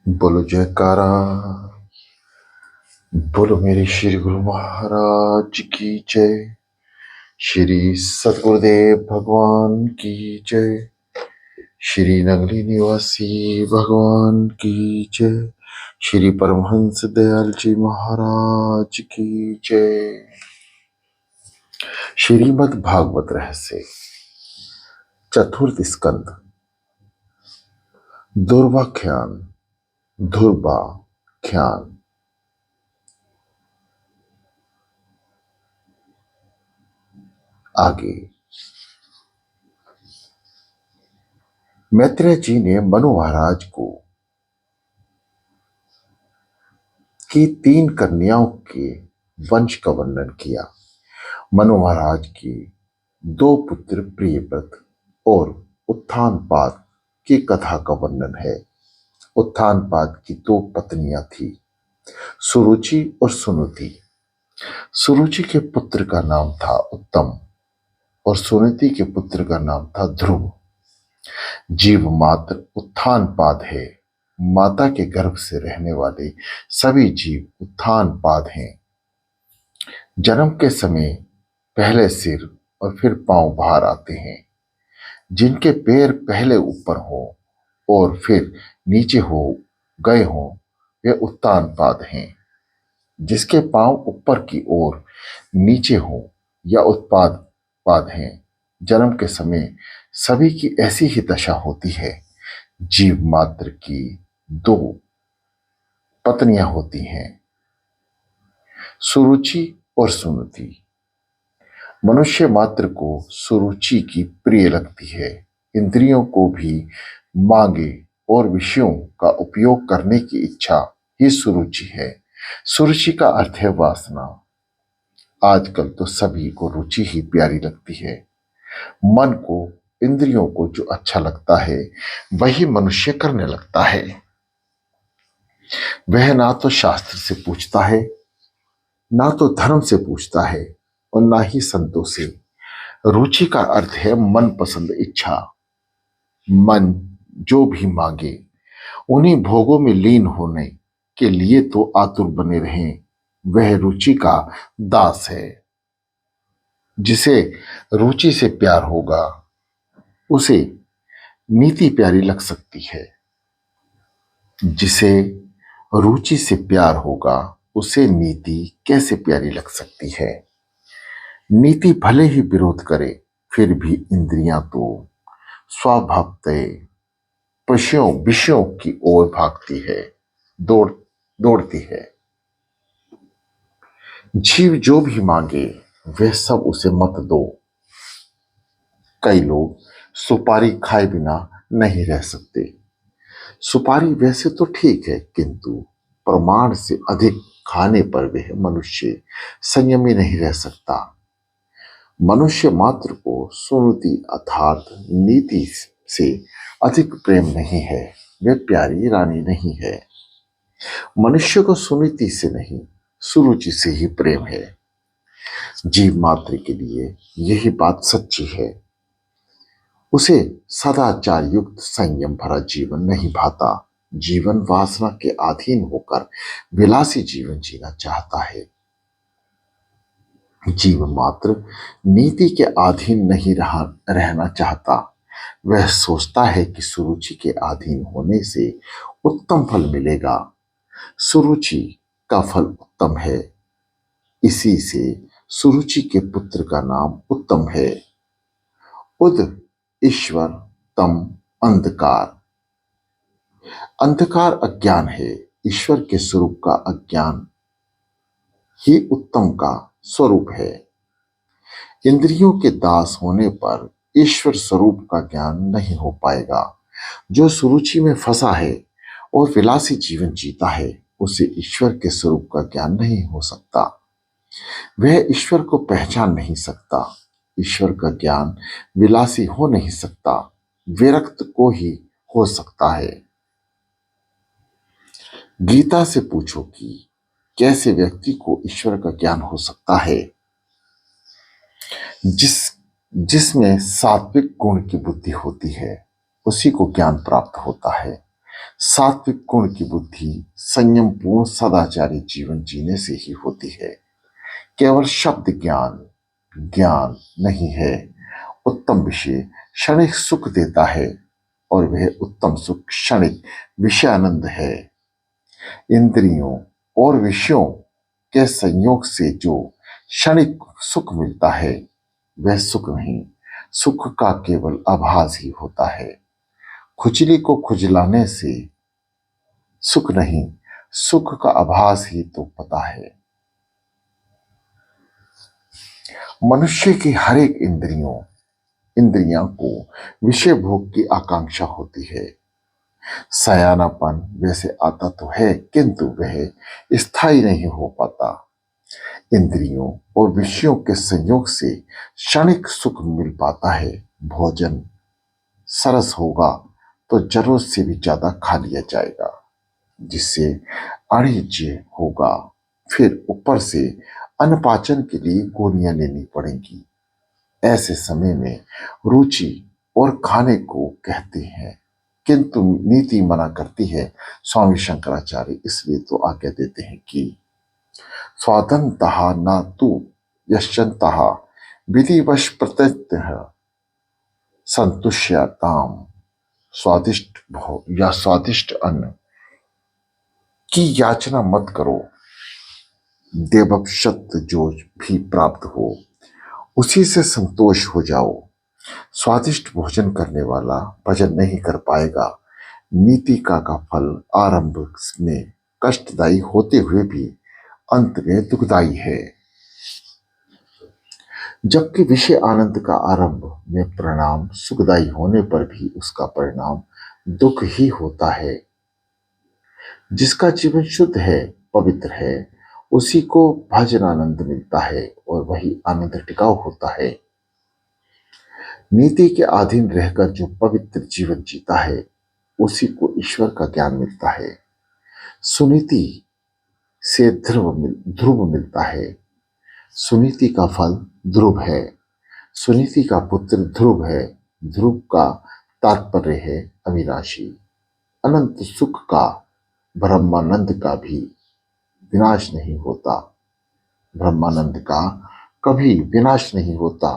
बोलो जयकारा। बोलो मेरे श्री गुरु महाराज की जय। श्री सतगुरुदेव भगवान की जय। श्री नगली निवासी भगवान की जय। श्री परमहंस दयाल जी महाराज की जय। श्रीमद् भागवत रहस्य चतुर्थ स्कंद दुर्वाख्यान धुर्वाख्यान। आगे मैत्रेय जी ने मनु महाराज को की 3 कन्याओं के वंश का वर्णन किया। मनु महाराज की 2 पुत्र प्रियव्रत और उत्थानपाद की कथा का वर्णन है। उत्थानपाद की 2 पत्नियां थी, सुरुचि और सुनीति। सुरुचि के पुत्र का नाम था उत्तम और सुनीति के पुत्र का नाम था ध्रुव। जीव मात्र उत्थानपाद है। माता के गर्भ से रहने वाले सभी जीव उत्थानपाद हैं। जन्म के समय पहले सिर और फिर पांव बाहर आते हैं। जिनके पैर पहले ऊपर हो और फिर नीचे हो गए हों वे उत्तानपाद हैं। जिसके पांव ऊपर की ओर नीचे हो या उत्पाद पाद हैं। जन्म के समय सभी की ऐसी ही दशा होती है। जीव मात्र की 2 पत्नियां होती हैं, सुरुचि और सुनीति। मनुष्य मात्र को सुरुचि की प्रिय लगती है। इंद्रियों को भी मांगे और विषयों का उपयोग करने की इच्छा ही सुरुचि है। सुरुचि का अर्थ है वासना। आजकल तो सभी को रुचि ही प्यारी लगती है। मन को, इंद्रियों को जो अच्छा लगता है वही मनुष्य करने लगता है। वह ना तो शास्त्र से पूछता है, ना तो धर्म से पूछता है और ना ही संतों से। रुचि का अर्थ है मनपसंद इच्छा। मन जो भी मांगे उन्हीं भोगों में लीन होने के लिए तो आतुर बने रहें, वह रुचि का दास है। जिसे रुचि से प्यार होगा उसे नीति प्यारी लग सकती है। जिसे रुचि से प्यार होगा उसे नीति कैसे प्यारी लग सकती है। नीति भले ही विरोध करे फिर भी इंद्रियां तो स्वभावतः पशुओं विषयों की ओर भागती है, दौड़ती है। जीव जो भी मांगे वह सब उसे मत दो। कई लोग सुपारी खाए बिना नहीं रह सकते। सुपारी वैसे तो ठीक है, किंतु प्रमाण से अधिक खाने पर वह मनुष्य संयमी नहीं रह सकता। मनुष्य मात्र को सुनीति अर्थात नीति से अधिक प्रेम नहीं है। वह प्यारी रानी नहीं है। मनुष्य को सुनीति से नहीं, सुरुचि से ही प्रेम है। जीव मात्र के लिए यही बात सच्ची है। उसे सदाचार युक्त संयम भरा जीवन नहीं भाता। जीवन वासना के अधीन होकर विलासी जीवन जीना चाहता है। जीव मात्र नीति के अधीन नहीं रहना चाहता। वह सोचता है कि सुरुचि के अधीन होने से उत्तम फल मिलेगा। सुरुचि का फल उत्तम है, इसी से सुरुचि के पुत्र का नाम उत्तम है। उद ईश्वर, तम अंधकार। अंधकार अज्ञान है। ईश्वर के स्वरूप का अज्ञान ही उत्तम का स्वरूप है। इंद्रियों के दास होने पर ईश्वर स्वरूप का ज्ञान नहीं हो पाएगा। जो सुरुचि में फंसा है और विलासी जीवन जीता है उसे ईश्वर के स्वरूप का ज्ञान नहीं हो सकता। वह ईश्वर को पहचान नहीं सकता। ईश्वर का ज्ञान विलासी हो नहीं सकता, विरक्त को ही हो सकता है। गीता से पूछो कि कैसे व्यक्ति को ईश्वर का ज्ञान हो सकता है। जिसमें सात्विक गुण की बुद्धि होती है उसी को ज्ञान प्राप्त होता है। सात्विक गुण की बुद्धि संयम पूर्ण सदाचारी जीवन जीने से ही होती है। केवल शब्द ज्ञान ज्ञान नहीं है। उत्तम विषय क्षणिक सुख देता है और वह उत्तम सुख क्षणिक विषयानंद है। इंद्रियों और विषयों के संयोग से जो क्षणिक सुख मिलता है वह सुख नहीं, सुख का केवल आभास ही होता है। खुजली को खुजलाने से सुख नहीं, सुख का आभास ही तो पता है। मनुष्य की हर एक इंद्रियां को विषय भोग की आकांक्षा होती है। सयानापन वैसे आता तो है किंतु वह स्थायी नहीं हो पाता। इंद्रियों और विषयों के संयोग से क्षणिक सुख मिल पाता है। भोजन सरस होगा तो जरूरत से भी ज्यादा खा लिया जाएगा, जिससे अनिज्य होगा। फिर ऊपर से अन्नपाचन के लिए गोलियां लेनी पड़ेंगी। ऐसे समय में रुचि और खाने को कहते हैं, किंतु नीति मना करती है। स्वामी शंकराचार्य इसलिए तो आज्ञा देते हैं कि स्वादंतः न तु यश्चन्तः विधिवश प्रत्यतः संतुष्यताम। स्वादिष्ट भोग या स्वादिष्ट अन्न की याचना मत करो। देवशत जो भी प्राप्त हो उसी से संतोष हो जाओ। स्वादिष्ट भोजन करने वाला भजन नहीं कर पाएगा। नीति का फल आरंभ में कष्टदायी होते हुए भी अंत में दुखदायी है, जबकि विषय आनंद का आरंभ में परिणाम सुखदायी होने पर भी उसका परिणाम दुख ही होता है। जिसका जीवन शुद्ध है, पवित्र है, उसी को भजन आनंद मिलता है और वही आनंद टिकाऊ होता है। नीति के अधीन रहकर जो पवित्र जीवन जीता है उसी को ईश्वर का ज्ञान मिलता है। सुनीति से ध्रुव मिलता है। सुनीति का फल ध्रुव है। सुनीति का पुत्र ध्रुव है। ध्रुव का तात्पर्य है अविनाशी। अनंत सुख का ब्रह्मानंद का भी विनाश नहीं होता। ब्रह्मानंद का कभी विनाश नहीं होता।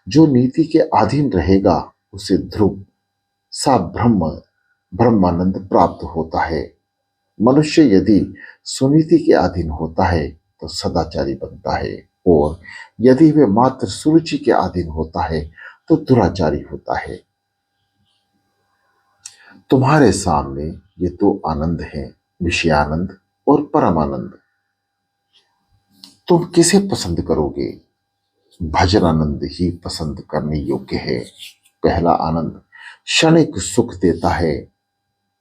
जो नीति के अधीन रहेगा उसे ध्रुव सा ब्रह्मानंद प्राप्त होता है। मनुष्य यदि सुनीति के अधीन होता है तो सदाचारी बनता है, और यदि वे मात्र सुरुचि के अधीन होता है तो दुराचारी होता है। तुम्हारे सामने ये दो आनंद हैं, विषयानंद और परमानंद। तुम किसे पसंद करोगे? भजन आनंद ही पसंद करने योग्य है। पहला आनंद क्षणिक सुख देता है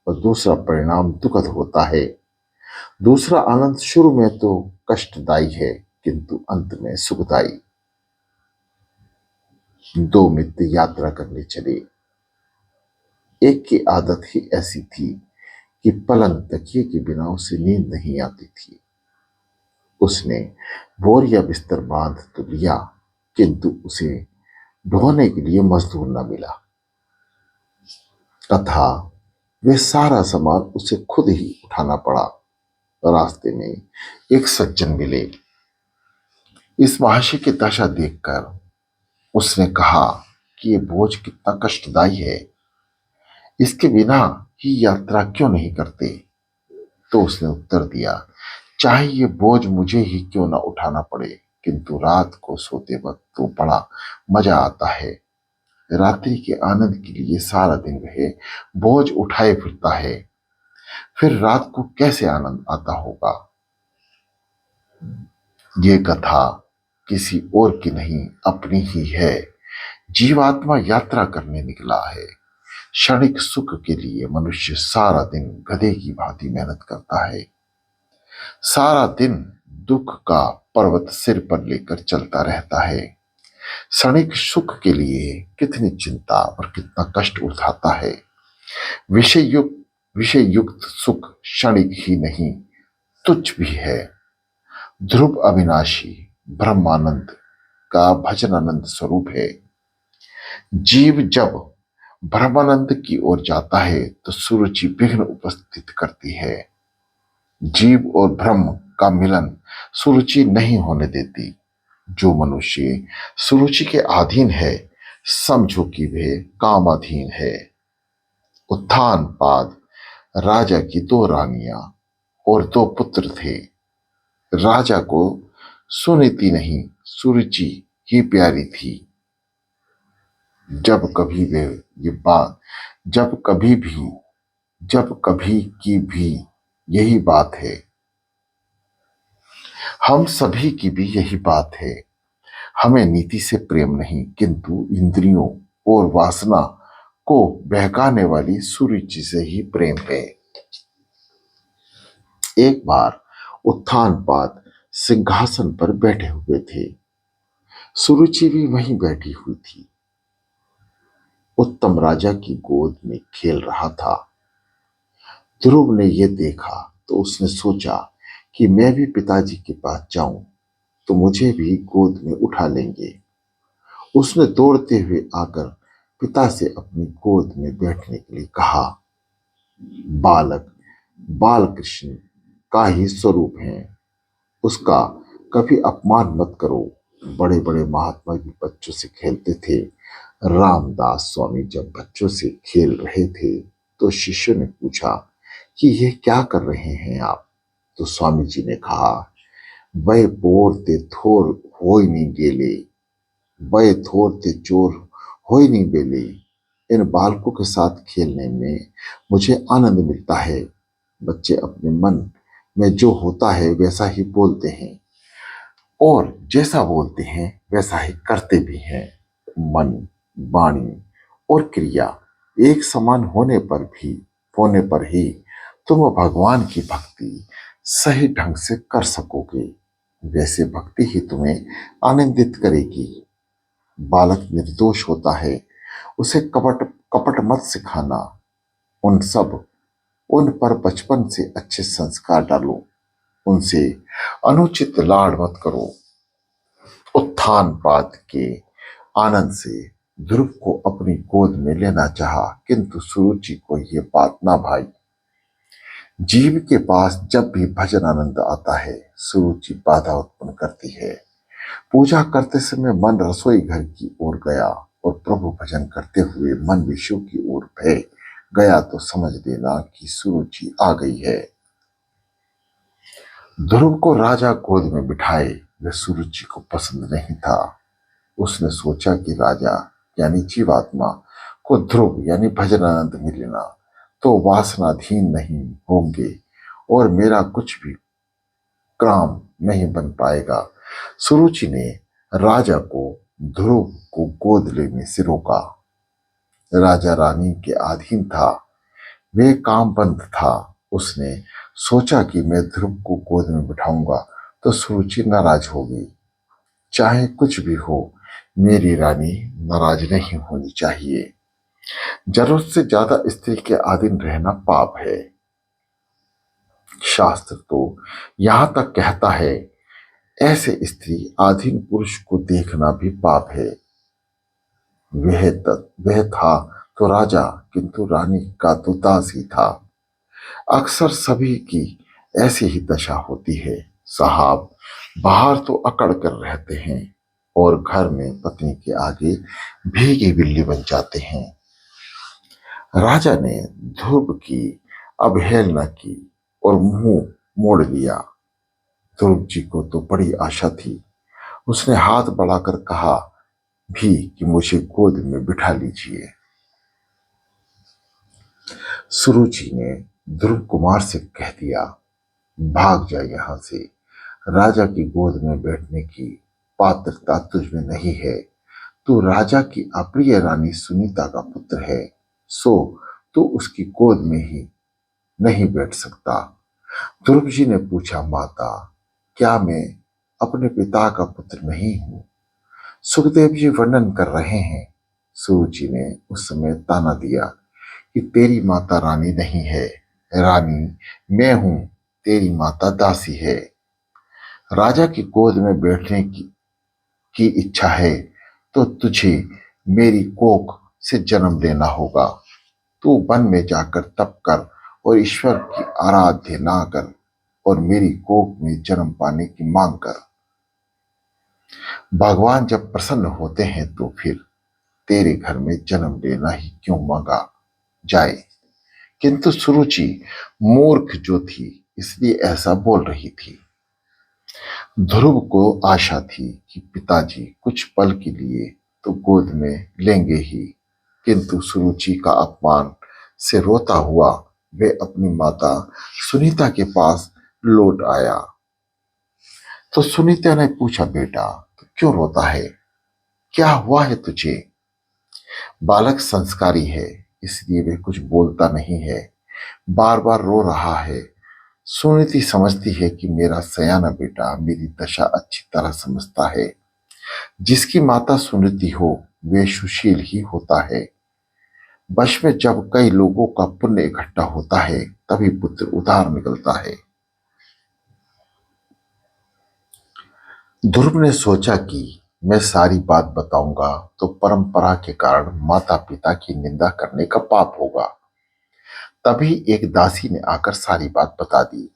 और दूसरा परिणाम दुखद होता है। दूसरा आनंद शुरू में तो कष्टदायी है किंतु अंत में सुखदायी। दो मित्र यात्रा करने चले। एक की आदत ही ऐसी थी कि पलंग तकिए के बिना उसे नींद नहीं आती थी। उसने बोरिया बिस्तर बांध तो लिया किंतु उसे ढोने के लिए मजदूर न मिला तथा वे सारा सामान उसे खुद ही उठाना पड़ा। रास्ते में एक सज्जन मिले। इस महाशय की दशा देखकर उसने कहा कि ये बोझ कितना कष्टदायी है, इसके बिना ही यात्रा क्यों नहीं करते? तो उसने उत्तर दिया, चाहे ये बोझ मुझे ही क्यों ना उठाना पड़े, किंतु रात को सोते वक्त तो बड़ा मजा आता है। रात्रि के आनंद के लिए सारा दिन वह बोझ उठाए फिरता है, फिर रात को कैसे आनंद आता होगा? ये कथा किसी और की नहीं, अपनी ही है। जीवात्मा यात्रा करने निकला है। क्षणिक सुख के लिए मनुष्य सारा दिन गधे की भांति मेहनत करता है। सारा दिन दुख का पर्वत सिर पर लेकर चलता रहता है। क्षणिक सुख के लिए कितनी चिंता और कितना कष्ट उठाता है। विषय युक्त सुख क्षणिक ही नहीं, तुच्छ भी है। ध्रुव अविनाशी ब्रह्मानंद का भजनानंद स्वरूप है। जीव जब ब्रह्मानंद की ओर जाता है तो सुरुचि विघ्न उपस्थित करती है। जीव और ब्रह्म का मिलन सुरुचि नहीं होने देती। जो मनुष्य सुरुचि के अधीन है, समझो कि वे कामाधीन है। उत्थान पाद राजा की दो रानियां और दो पुत्र थे। राजा को सुनीति नहीं, सुरुचि ही प्यारी थी। जब कभी वे ये बात जब कभी भी जब कभी की भी यही बात है। हम सभी की भी यही बात है। हमें नीति से प्रेम नहीं, किंतु इंद्रियों और वासना को बहकाने वाली सुरुचि से ही प्रेम है। एक बार उत्थानपाद सिंहासन पर बैठे हुए थे। सुरुचि भी वहीं बैठी हुई थी। उत्तम राजा की गोद में खेल रहा था। ध्रुव ने यह देखा तो उसने सोचा कि मैं भी पिताजी के पास जाऊं तो मुझे भी गोद में उठा लेंगे। उसने दौड़ते हुए आकर पिता से अपनी गोद में बैठने के लिए कहा। बालक बाल कृष्ण का ही स्वरूप है, उसका कभी अपमान मत करो। बड़े बड़े महात्मा भी बच्चों से खेलते थे। रामदास स्वामी जब बच्चों से खेल रहे थे तो शिष्य ने पूछा कि ये क्या कर रहे हैं आप। तो स्वामी जी ने कहा, वह पोर ते थोर होई नहीं गेले, वह थोर ते चोर होई नहीं बेले। इन बालकों के साथ खेलने में मुझे आनंद मिलता है। बच्चे अपने मन में जो होता है वैसा ही बोलते हैं और जैसा बोलते हैं वैसा ही करते भी हैं। मन, वाणी और क्रिया एक समान होने पर ही तुम भगवान की भक्ति सही ढंग से कर सकोगे। वैसे भक्ति ही तुम्हें आनंदित करेगी। बालक निर्दोष होता है, उसे कपट कपट मत सिखाना। उन पर बचपन से अच्छे संस्कार डालो। उनसे अनुचित लाड़ मत करो। उत्थान पाद के आनंद से ध्रुव को अपनी गोद में लेना चाहा, किंतु सुरुचि को यह बात ना भाई। जीव के पास जब भी भजन आनंद आता है, सुरुचि बाधा उत्पन्न करती है। पूजा करते समय मन रसोई घर की ओर गया और प्रभु भजन करते हुए मन विषयों की ओर भय गया तो समझ लेना कि सुरुचि आ गई है। ध्रुव को राजा गोद में बिठाए वह सुरुचि को पसंद नहीं था। उसने सोचा कि राजा यानी जीवात्मा को ध्रुव यानी भजन आनंद मिलना तो वासनाधीन नहीं होंगे और मेरा कुछ भी काम नहीं बन पाएगा। सुरुचि ने राजा को ध्रुव को गोद लेने से रोका। राजा रानी के अधीन था, वे काम बंद था। उसने सोचा कि मैं ध्रुव को गोद में बिठाऊंगा तो सुरुचि नाराज होगी। चाहे कुछ भी हो, मेरी रानी नाराज नहीं होनी चाहिए। जरूरत से ज्यादा स्त्री के अधीन रहना पाप है। शास्त्र तो यहां तक कहता है, ऐसे स्त्री अधीन पुरुष को देखना भी पाप है। वह था तो राजा, किंतु रानी का तो दास ही था। अक्सर सभी की ऐसी ही दशा होती है साहब। बाहर तो अकड़ कर रहते हैं और घर में पत्नी के आगे भीगी बिल्ली बन जाते हैं। राजा ने ध्रुव की अवहेलना की और मुंह मोड़ लिया। ध्रुव जी को तो बड़ी आशा थी। उसने हाथ बढ़ाकर कहा भी कि मुझे गोद में बिठा लीजिए। सुरुचि ने ध्रुव कुमार से कह दिया, भाग जा यहां से। राजा की गोद में बैठने की पात्रता तुझ में नहीं है। तू राजा की अप्रिय रानी सुनीता का पुत्र है, सो तू उसकी गोद में ही नहीं बैठ सकता। ध्रुव जी ने पूछा, माता क्या मैं अपने पिता का पुत्र नहीं हूं? सुखदेव जी वर्णन कर रहे हैं। सुरुचि ने उस समय ताना दिया कि तेरी माता रानी नहीं है, रानी मैं हूं, तेरी माता दासी है। राजा की गोद में बैठने की इच्छा है तो तुझे मेरी कोख से जन्म लेना होगा। तू वन में जाकर तप कर और ईश्वर की आराधना कर और मेरी कोख में जन्म पाने की मांग कर। भगवान जब प्रसन्न होते हैं तो फिर तेरे घर में जन्म लेना ही क्यों मांगा जाए। किंतु सुरुचि मूर्ख जो थी इसलिए ऐसा बोल रही थी। ध्रुव को आशा थी कि पिताजी कुछ पल के लिए तो गोद में लेंगे ही, किंतु सुरुचि का अपमान से रोता हुआ वे अपनी माता सुनीता के पास लौट आया। तो सुनीता ने पूछा, बेटा तो क्यों रोता है, क्या हुआ है तुझे। बालक संस्कारी है इसलिए वे कुछ बोलता नहीं है, बार बार रो रहा है। सुनीति समझती है कि मेरा सयाना बेटा मेरी दशा अच्छी तरह समझता है। जिसकी माता सुनीति हो वे सुशील ही होता है। वश में जब कई लोगों का पुण्य इकट्ठा होता है तभी पुत्र उधार निकलता है। ध्रुव ने सोचा कि मैं सारी बात बताऊंगा तो परंपरा के कारण माता पिता की निंदा करने का पाप होगा। तभी एक दासी ने आकर सारी बात बता दी।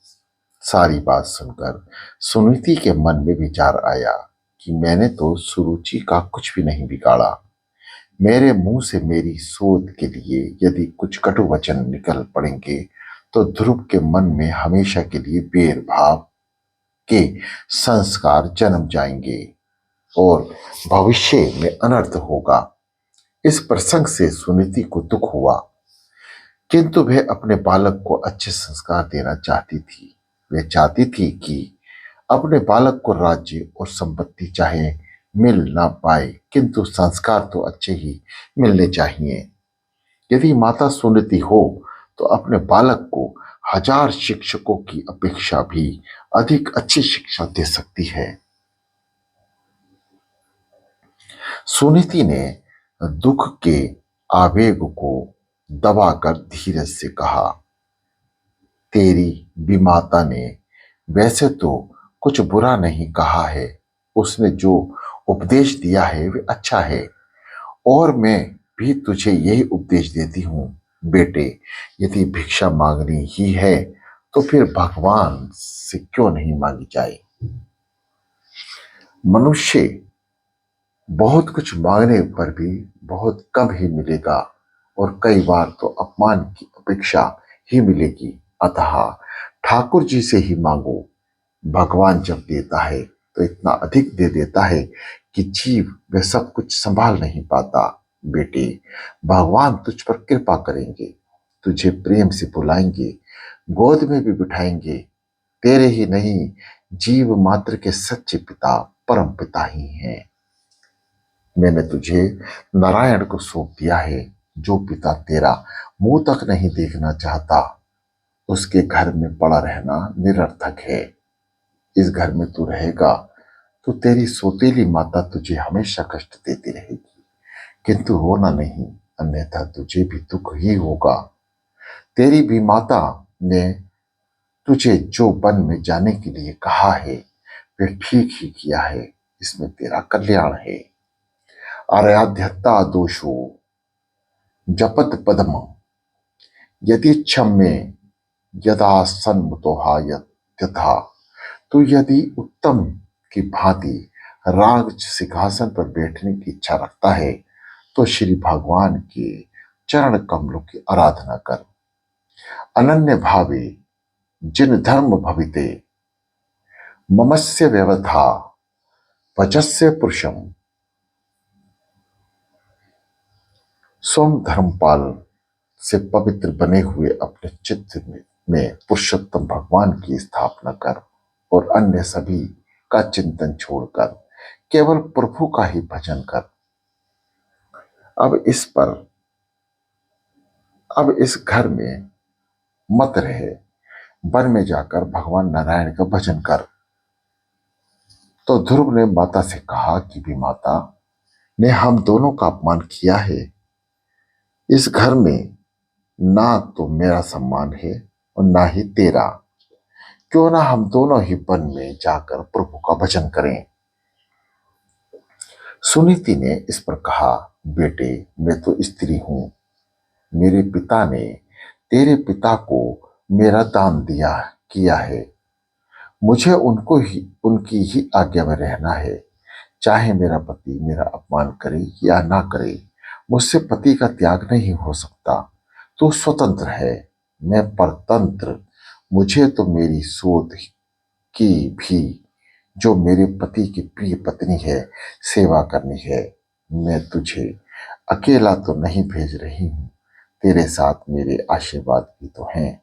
सारी बात सुनकर सुनीति के मन में विचार आया कि मैंने तो सुरुचि का कुछ भी नहीं बिगाड़ा। मेरे मुंह से मेरी सोच के लिए यदि कुछ कटु वचन निकल पड़ेंगे तो ध्रुव के मन में हमेशा के लिए बैर भाव के संस्कार जन्म जाएंगे और भविष्य में अनर्थ होगा। इस प्रसंग से सुनीति को दुख हुआ, किंतु वह अपने बालक को अच्छे संस्कार देना चाहती थी। वह चाहती थी कि अपने बालक को राज्य और संपत्ति चाहे मिल ना पाए किंतु संस्कार तो अच्छे ही मिलने चाहिए। यदि माता सुनीति हो तो अपने बालक को 1000 शिक्षकों की अपेक्षा भी अधिक अच्छी शिक्षा दे सकती है। सुनीति ने दुख के आवेग को दबाकर धीरज से कहा, तेरी विमाता ने वैसे तो कुछ बुरा नहीं कहा है, उसने जो उपदेश दिया है वह अच्छा है और मैं भी तुझे यही उपदेश देती हूँ। बेटे यदि भिक्षा मांगनी ही है तो फिर भगवान से क्यों नहीं मांगी जाए। मनुष्य बहुत कुछ मांगने पर भी बहुत कम ही मिलेगा और कई बार तो अपमान की अपेक्षा ही मिलेगी। अतः ठाकुर जी से ही मांगो। भगवान जब देता है तो इतना अधिक दे देता है कि जीव वह सब कुछ संभाल नहीं पाता। बेटे भगवान तुझ पर कृपा करेंगे, तुझे प्रेम से बुलाएंगे, गोद में भी बिठाएंगे। तेरे ही नहीं जीव मात्र के सच्चे पिता परम पिता ही हैं। मैंने तुझे नारायण को सौंप दिया है। जो पिता तेरा मुंह तक नहीं देखना चाहता उसके घर में पड़ा रहना निरर्थक है। इस घर में तू रहेगा तो तेरी सौतेली माता तुझे हमेशा कष्ट देती रहेगी, किंतु रोना नहीं, अन्यथा तुझे भी दुख ही होगा। तेरी भी माता ने तुझे जो वन में जाने के लिए कहा है वह ठीक ही किया है, इसमें तेरा कल्याण है। आराध्यता दोषो जपत पद्म यदि क्षम्ये यदा सन्मुतोहा यथा। तो यदि उत्तम की भांति राग सिंहासन पर बैठने की इच्छा रखता है तो श्री भगवान के चरण कमलों की आराधना कर। अनन्य भावे जिन धर्म भविते ममस्य व्यवधा वचस्य पुरुषम। स्वयं धर्मपाल से पवित्र बने हुए अपने चित्त में पुरुषोत्तम भगवान की स्थापना कर और अन्य सभी का चिंतन छोड़कर केवल प्रभु का ही भजन कर। अब इस घर में मत रहे, वन में जाकर भगवान नारायण का भजन कर। तो ध्रुव ने माता से कहा कि भी माता ने हम दोनों का अपमान किया है। इस घर में ना तो मेरा सम्मान है और ना ही तेरा। क्यों ना हम दोनों ही वन में जाकर प्रभु का भजन करें। सुनीति ने इस पर कहा, बेटे, मैं तो स्त्री हूं। मेरे पिता ने तेरे पिता को मेरा दान दिया किया है। मुझे उनकी ही आज्ञा में रहना है। चाहे मेरा पति मेरा अपमान करे या ना करे, मुझसे पति का त्याग नहीं हो सकता। तू स्वतंत्र है, मैं परतंत्र। मुझे तो मेरी सोच की भी, जो मेरे पति की प्रिय पत्नी है, सेवा करनी है। मैं तुझे अकेला तो नहीं भेज रही हूं, तेरे साथ मेरे आशीर्वाद भी तो हैं।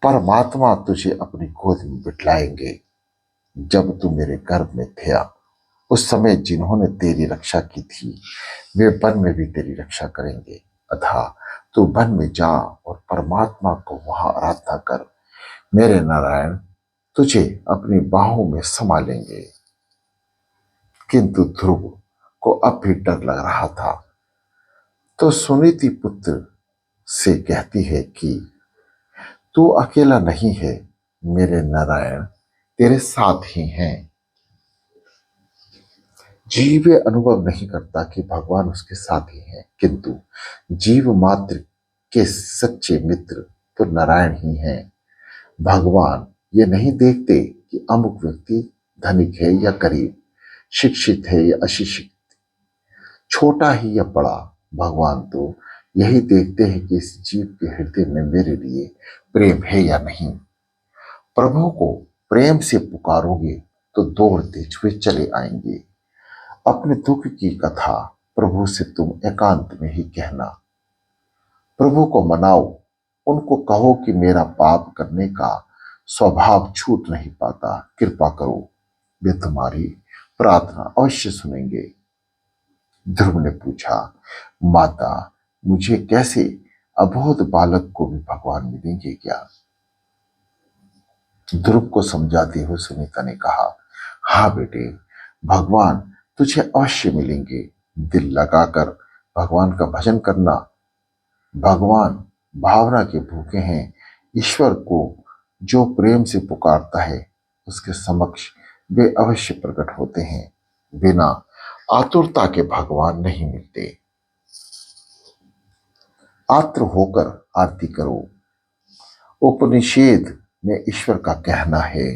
परमात्मा तुझे अपनी गोद में बिठलाएंगे। जब तू मेरे गर्भ में था, उस समय जिन्होंने तेरी रक्षा की थी, वे वन में भी तेरी रक्षा करेंगे। अतः तू वन में जा और परमात्मा को वहां आराधना कर। मेरे नारायण तुझे अपनी बाहों में समा लेंगे। किंतु ध्रुव को अब भी डर लग रहा था, तो सुनीति पुत्र से कहती है कि तू अकेला नहीं है, मेरे नारायण तेरे साथ ही हैं। जीव ये अनुभव नहीं करता कि भगवान उसके साथ ही हैं, किंतु जीव मात्र के सच्चे मित्र तो नारायण ही हैं। भगवान ये नहीं देखते कि अमुक व्यक्ति धनिक है या गरीब, शिक्षित है या अशिक्षित, छोटा ही या बड़ा। भगवान तो यही देखते हैं कि इस जीव के हृदय में मेरे लिए प्रेम है या नहीं। प्रभु को प्रेम से पुकारोगे तो दौड़ते हुए चले आएंगे। अपने दुख की कथा प्रभु से तुम एकांत में ही कहना। प्रभु को मनाओ, उनको कहो कि मेरा पाप करने का स्वभाव छूट नहीं पाता, कृपा करो। वे तुम्हारी प्रार्थना अवश्य सुनेंगे। ध्रुव ने पूछा, माता मुझे कैसे अबोध बालक को भी भगवान मिलेंगे क्या? ध्रुव को समझाते हुए सुनीता ने कहा, हाँ बेटे, भगवान तुझे अवश्य मिलेंगे। दिल लगाकर भगवान का भजन करना। भगवान भावना के भूखे हैं। ईश्वर को जो प्रेम से पुकारता है, उसके समक्ष वे अवश्य प्रकट होते हैं। बिना आतुरता के भगवान नहीं मिलते। आत्र होकर आरती करो। उपनिषद में ईश्वर का कहना है,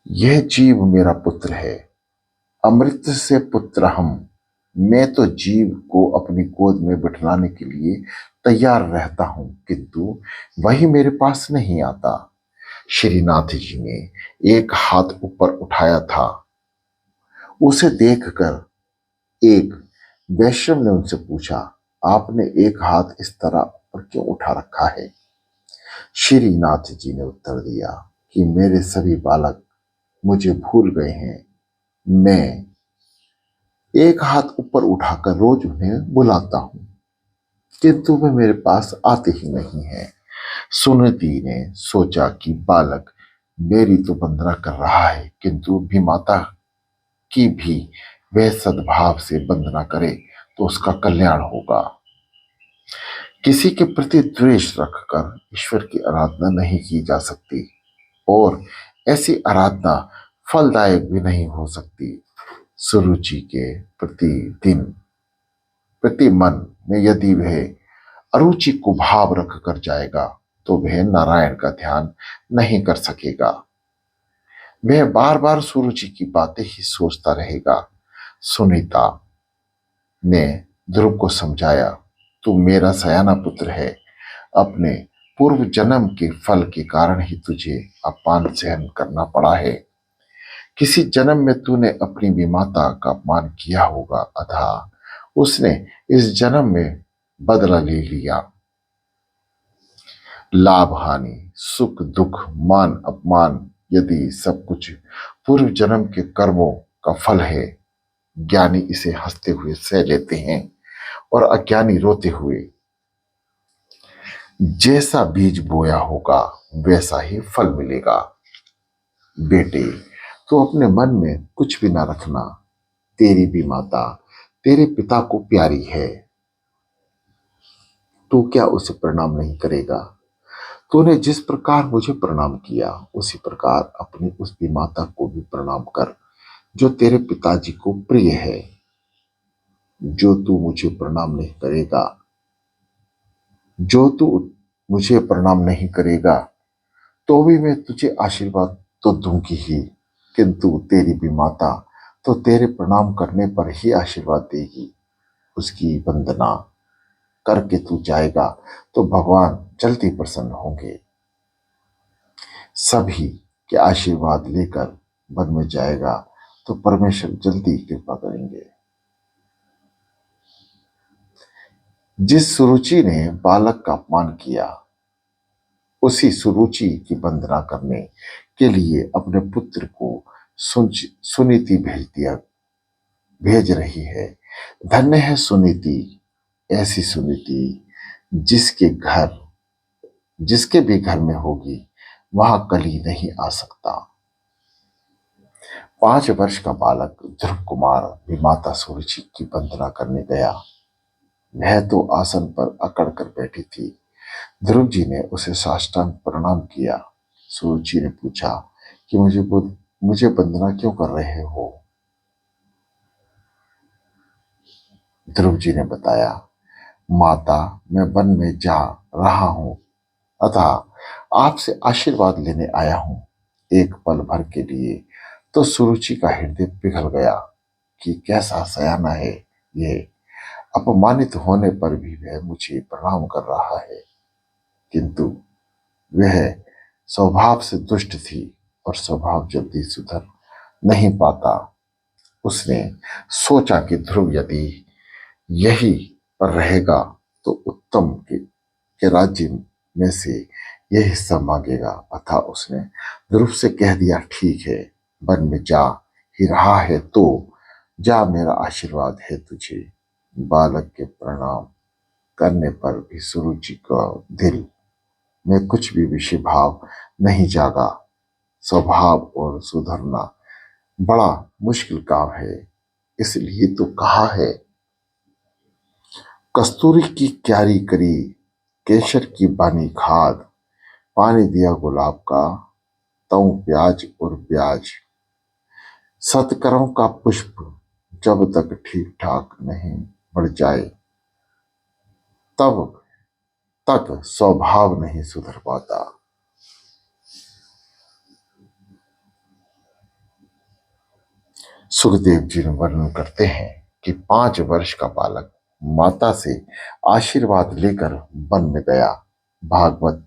यह जीव मेरा पुत्र है, अमृत से पुत्र हम। मैं तो जीव को अपनी गोद में बिठलाने के लिए तैयार रहता हूं, किंतु वही मेरे पास नहीं आता। श्रीनाथ जी ने एक हाथ ऊपर उठाया था। उसे देखकर एक वैष्णव ने उनसे पूछा, आपने एक हाथ इस तरह पर क्यों उठा रखा है? श्रीनाथ जी ने उत्तर दिया कि मेरे सभी बालक मुझे भूल गए हैं। मैं एक हाथ ऊपर उठाकर रोज उन्हें बुलाता हूं, किंतु वे मेरे पास आते ही नहीं है। सुनीति ने सोचा कि बालक मेरी तो वंदना कर रहा है, किंतु भी माता की भी वह सद्भाव से वंदना करे तो उसका कल्याण होगा। किसी के प्रति द्वेष रखकर ईश्वर की आराधना नहीं की जा सकती, और ऐसी आराधना फलदायक भी नहीं हो सकती। सुरुचि के प्रति मन में यदि वह अरुचि को भाव रख कर जाएगा, तो वह नारायण का ध्यान नहीं कर सकेगा। वह बार बार सुरुचि की बातें ही सोचता रहेगा। सुनीता ने ध्रुव को समझाया, तू मेरा सयाना पुत्र है। अपने पूर्व जन्म के फल के कारण ही तुझे अपमान सहन करना पड़ा है। किसी जन्म में तूने अपनी विमाता का अपमान किया होगा, अतः उसने इस जन्म में बदला ले लिया। लाभ हानि, सुख दुख, मान अपमान, यदि सब कुछ पूर्व जन्म के कर्मों का फल है, ज्ञानी इसे हंसते हुए सह लेते हैं और अज्ञानी रोते हुए। जैसा बीज बोया होगा वैसा ही फल मिलेगा। बेटे, तो अपने मन में कुछ भी ना रखना। तेरी भी माता तेरे पिता को प्यारी है, तू क्या उसे प्रणाम नहीं करेगा? तूने जिस प्रकार मुझे प्रणाम किया, उसी प्रकार अपनी उस भी माता को भी प्रणाम कर, जो तेरे पिताजी को प्रिय है। जो तू मुझे प्रणाम नहीं करेगा, जो तू मुझे प्रणाम नहीं करेगा, तो भी मैं तुझे आशीर्वाद तो दूंगी ही, किंतु तेरी भी माता तो तेरे प्रणाम करने पर ही आशीर्वाद देगी। उसकी वंदना करके तू जाएगा तो भगवान जल्दी प्रसन्न होंगे। सभी के आशीर्वाद लेकर वन में जाएगा तो परमेश्वर जल्दी कृपा करेंगे। जिस सुरुचि ने बालक का अपमान किया, उसी सुरुचि की वंदना करने के लिए अपने पुत्र को सुनीति भेज रही है। धन्य है सुनीति, ऐसी सुनीति जिसके भी घर में होगी, वहां कली नहीं आ सकता। 5 वर्ष का बालक ध्रुव कुमार भी माता सुरुचि की वंदना करने गया। वह तो आसन पर अकड़ कर बैठी थी। ध्रुव जी ने उसे साष्टांग प्रणाम किया। सुरुचि ने पूछा कि मुझे वंदना क्यों कर रहे हो? ध्रुव जी ने बताया, माता, मैं वन में जा रहा हूं, अतः आपसे आशीर्वाद लेने आया हूं। एक पल भर के लिए तो सुरुचि का हृदय पिघल गया कि कैसा सयाना है ये। अपमानित होने पर भी वह मुझे प्रणाम कर रहा है। किंतु वह स्वभाव से दुष्ट थी और स्वभाव जल्दी सुधर नहीं पाता। उसने सोचा कि ध्रुव यदि यही पर रहेगा तो उत्तम के राज्य में से यह हिस्सा मांगेगा। अतः उसने ध्रुव से कह दिया, ठीक है, वन में जा ही रहा है तो जा, मेरा आशीर्वाद है तुझे। बालक के प्रणाम करने पर भी सुरुचि का दिल में कुछ भी विषय भाव नहीं जागा। स्वभाव और सुधरना बड़ा मुश्किल काम है, इसलिए तो कहा है, कस्तूरी की क्यारी करी, केसर की बानी खाद, पानी दिया गुलाब का, तऊ प्याज और ब्याज। सत्कर्म का पुष्प जब तक ठीक ठाक नहीं बढ़ जाए, तब तक स्वभाव नहीं सुधर पाता। सुखदेव जी वर्णन करते हैं कि 5 वर्ष का बालक माता से आशीर्वाद लेकर वन में गया। भागवत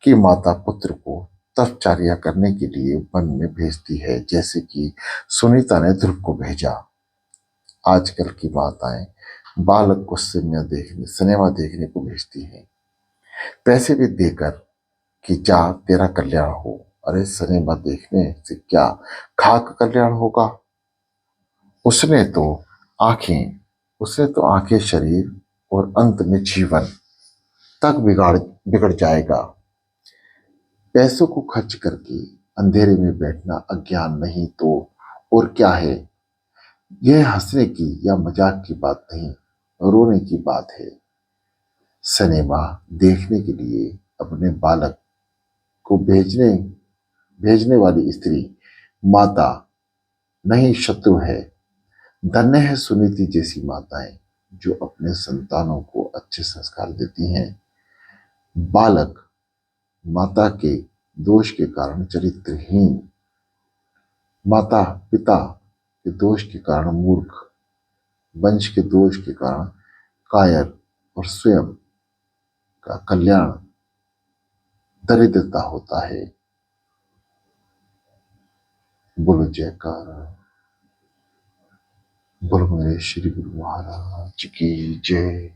की माता पुत्र को तपचर्या करने के लिए वन में भेजती है, जैसे कि सुनीता ने ध्रुव को भेजा। आजकल की माताएं बालक को सिनेमा देखने को भेजती हैं, पैसे भी देकर कि जा तेरा कल्याण हो। अरे सिनेमा देखने से क्या खाक कल्याण होगा? उसने तो आंखें उसने तो आंखें शरीर और अंत में जीवन तक बिगड़ जाएगा। पैसों को खर्च करके अंधेरे में बैठना अज्ञान नहीं तो और क्या है? यह हंसने की या मजाक की बात नहीं, रोने की बात है। सिनेमा देखने के लिए अपने बालक को भेजने वाली स्त्री माता नहीं, शत्रु है। धन्य है सुनीति जैसी माताएं जो अपने संतानों को अच्छे संस्कार देती हैं। बालक माता के दोष के कारण चरित्रहीन, माता पिता के दोष के कारण मूर्ख, वंश के दोष के कारण कायर और स्वयं का कल्याण दरिद्रता होता है। बोलो जयकारा, बोलो मेरे श्री गुरु महाराज की जय।